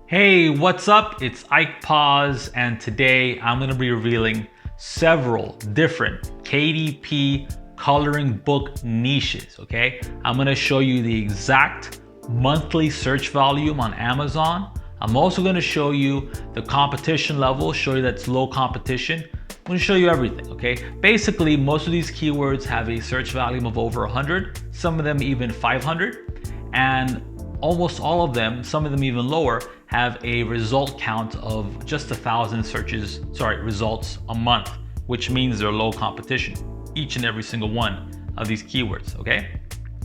Hey, what's up? It's Ike Paz, and today I'm going to be revealing several different KDP coloring book niches, okay? I'm going to show you the exact monthly search volume on Amazon. I'm also going to show you the competition level, show you that's low competition. I'm going to show you everything, okay? Basically, most of these keywords have a search volume of over 100, some of them even 500, and almost all of them, some of them even lower, have a result count of just 1,000 results a month, which means they're low competition, each and every single one of these keywords, okay?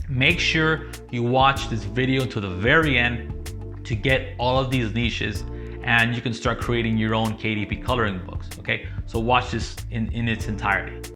Make sure you watch this video to the very end to get all of these niches, and you can start creating your own KDP coloring books, okay? So watch this in its entirety.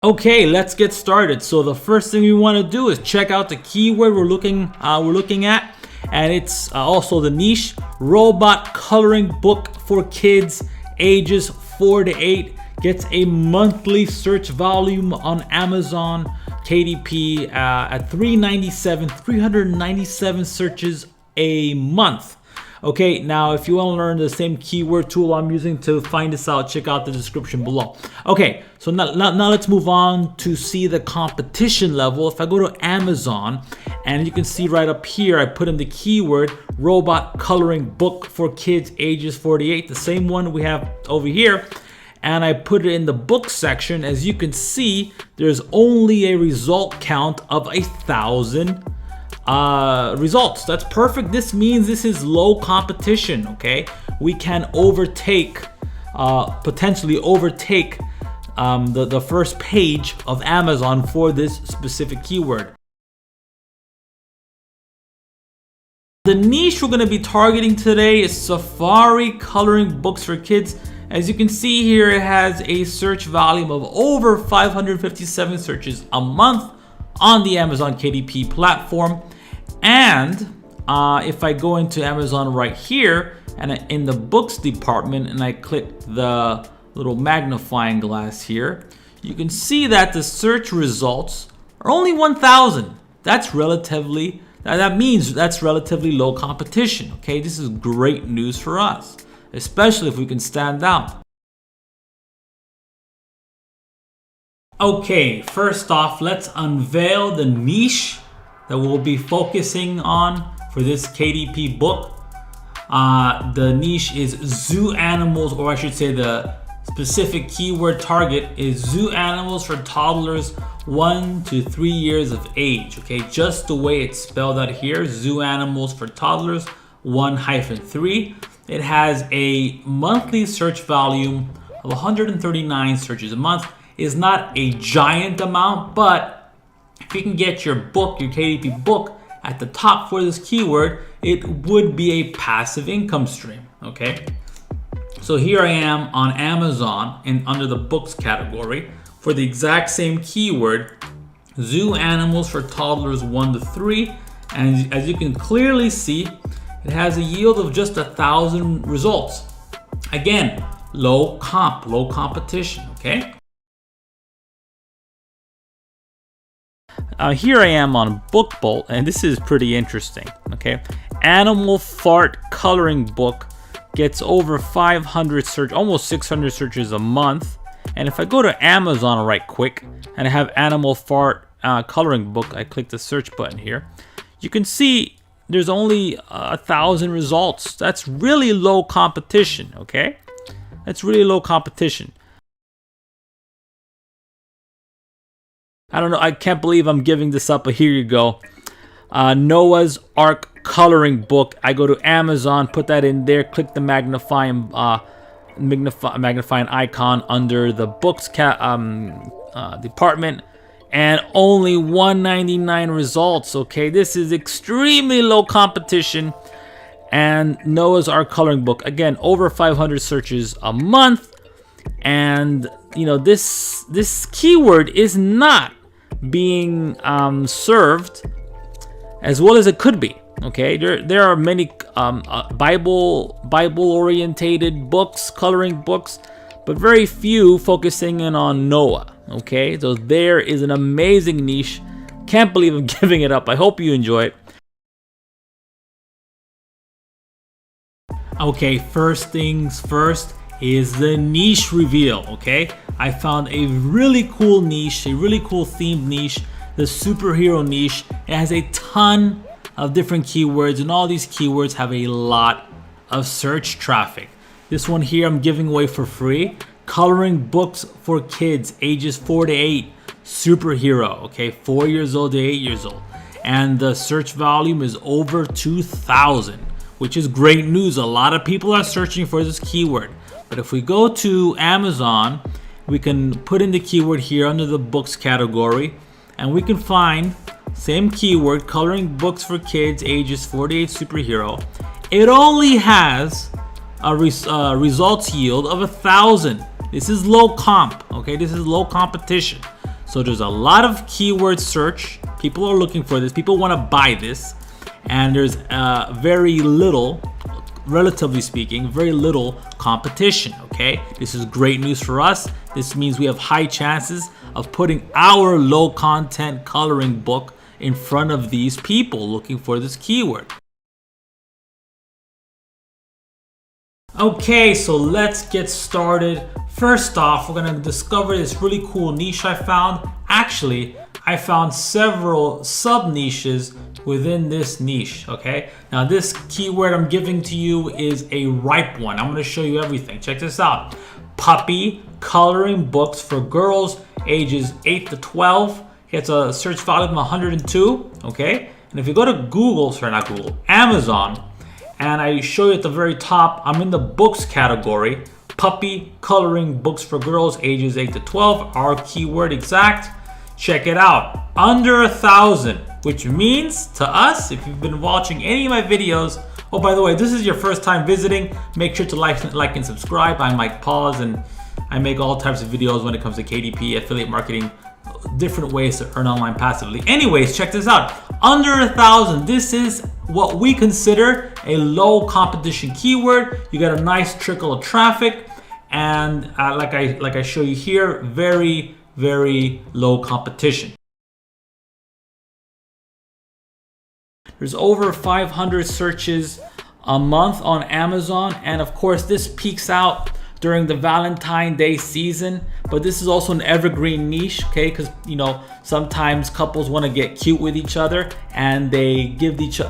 Okay, let's get started. So the first thing we want to do is check out the keyword we're looking at, and it's also the niche robot coloring book for kids ages 4 to 8. Gets a monthly search volume on Amazon KDP at 397 searches a month. Okay, now if you want to learn the same keyword tool I'm using to find this out, check out the description below. Okay, so now let's move on to see the competition level. If I go to Amazon, and you can see right up here, I put in the keyword robot coloring book for kids ages 48, the same one we have over here, and I put it in the book section. As you can see, there's only a result count of 1,000 results. That's perfect. This means this is low competition, okay? We can potentially overtake the first page of Amazon for this specific keyword. The niche we're going to be targeting today is Safari coloring books for kids. As you can see here, it has a search volume of over 557 searches a month on the Amazon KDP platform. And if I go into Amazon right here and in the books department and I click the little magnifying glass here, you can see that the search results are only 1,000. That means that's relatively low competition. Okay, this is great news for us, especially if we can stand out. Okay, first off, let's unveil the niche that we'll be focusing on for this KDP book. The niche is zoo animals, or I should say the specific keyword target is zoo animals for toddlers 1 to 3 years of age. Okay, just the way it's spelled out here, zoo animals for toddlers 1-3. It has a monthly search volume of 139 searches a month. Is not a giant amount, but if you can get your book, your KDP book, at the top for this keyword, it would be a passive income stream, okay? So here I am on Amazon and under the books category for the exact same keyword, zoo animals for toddlers 1 to 3. And as you can clearly see, it has a yield of just 1,000 results. Again, low competition, okay? Here I am on BookBolt, and this is pretty interesting, okay? Animal fart coloring book gets over 500 almost 600 searches a month. And if I go to Amazon right quick and I have animal fart coloring book, I click the search button here, you can see there's only 1,000 results. That's really low competition, okay? That's really low competition. I don't know, I can't believe I'm giving this up, but here you go. Noah's Ark coloring book. I go to Amazon, put that in there, click the magnifying icon under the books department, and only 199 results. Okay, this is extremely low competition. And Noah's Ark coloring book, again, over 500 searches a month. And you know, this keyword is not being served as well as it could be. Okay, there are many Bible orientated books, coloring books, but very few focusing in on Noah. Okay, so there is an amazing niche. Can't believe I'm giving it up. I hope you enjoy it. Okay, first things first is the niche reveal, okay? I found a really cool niche, a really cool themed niche, the superhero niche. It has a ton of different keywords, and all these keywords have a lot of search traffic. This one here I'm giving away for free. Coloring books for kids ages 4 to 8, superhero, okay? 4 years old to 8 years old. And the search volume is over 2,000, which is great news. A lot of people are searching for this keyword. But if we go to Amazon, we can put in the keyword here under the books category, and we can find same keyword, coloring books for kids ages 4 to 8, superhero. It only has a results yield of 1,000. This is low comp, okay? This is low competition. So there's a lot of keyword search. People are looking for this. People want to buy this. And there's very little, relatively speaking, very little competition, okay? This is great news for us. This means we have high chances of putting our low content coloring book in front of these people looking for this keyword. Okay, so let's get started. First off, we're gonna discover this really cool niche I found. Actually, I found several sub niches within this niche, okay? Now this keyword I'm giving to you is a ripe one. I'm gonna show you everything. Check this out. Puppy coloring books for girls ages 8 to 12. It's a search volume of 102, okay? And if you go to Google, sorry, not Google, Amazon, and I show you at the very top, I'm in the books category, puppy coloring books for girls ages 8 to 12, our keyword exact. Check it out, under 1,000, which means to us, if you've been watching any of my videos, oh, by the way, this is your first time visiting, make sure to like and subscribe. I'm Mike Paws, and I make all types of videos when it comes to KDP, affiliate marketing, different ways to earn online passively. Anyways, check this out. Under 1,000, this is what we consider a low competition keyword. You got a nice trickle of traffic, and like I show you here, very, very low competition. There's over 500 searches a month on Amazon, and of course this peaks out during the Valentine's Day season, but this is also an evergreen niche, okay? Because you know sometimes couples want to get cute with each other, and they give each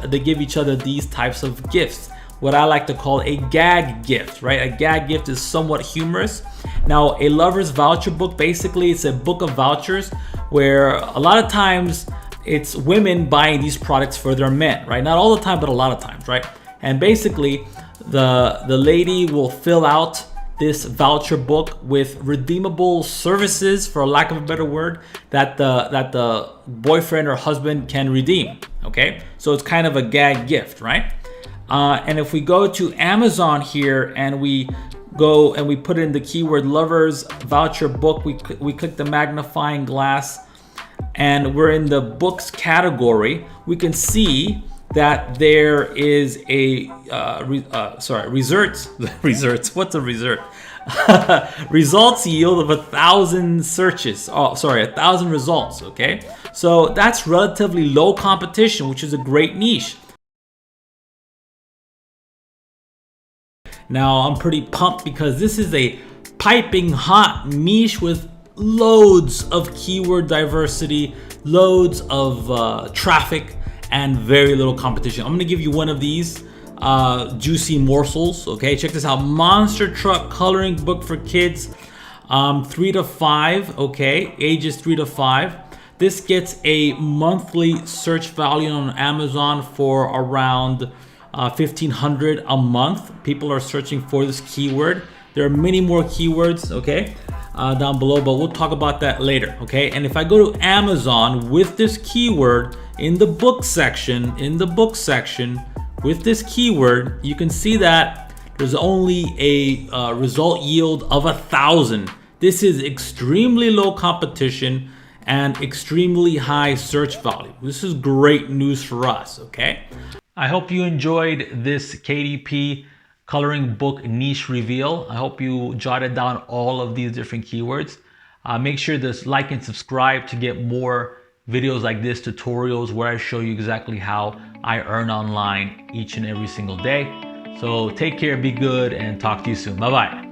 other these types of gifts. What I like to call a gag gift, right? A gag gift is somewhat humorous. Now, a lover's voucher book, basically, it's a book of vouchers where a lot of times it's women buying these products for their men, right? Not all the time, but a lot of times, right? And basically, the lady will fill out this voucher book with redeemable services, for lack of a better word, that the boyfriend or husband can redeem. Okay, so it's kind of a gag gift, right? And if we go to Amazon here and we go and we put in the keyword lovers voucher book, we click the magnifying glass, and we're in the books category. We can see that there is a results yield of 1,000 searches. 1,000 results. Okay, so that's relatively low competition, which is a great niche. Now I'm pretty pumped because this is a piping hot niche with loads of keyword diversity, loads of traffic, and very little competition. I'm gonna give you one of these juicy morsels. Okay, check this out. Monster truck coloring book for kids 3 to 5. Okay, ages 3 to 5. This gets a monthly search value on Amazon for around 1,500 a month. People are searching for this keyword. There are many more keywords, okay, down below, but we'll talk about that later, okay? And if I go to Amazon with this keyword in the book section, with this keyword, you can see that there's only a result yield of 1,000. This is extremely low competition and extremely high search value. This is great news for us, okay? I hope you enjoyed this KDP coloring book niche reveal. I hope you jotted down all of these different keywords. Make sure to like and subscribe to get more videos like this, tutorials where I show you exactly how I earn online each and every single day. So take care, be good, and talk to you soon. Bye-bye.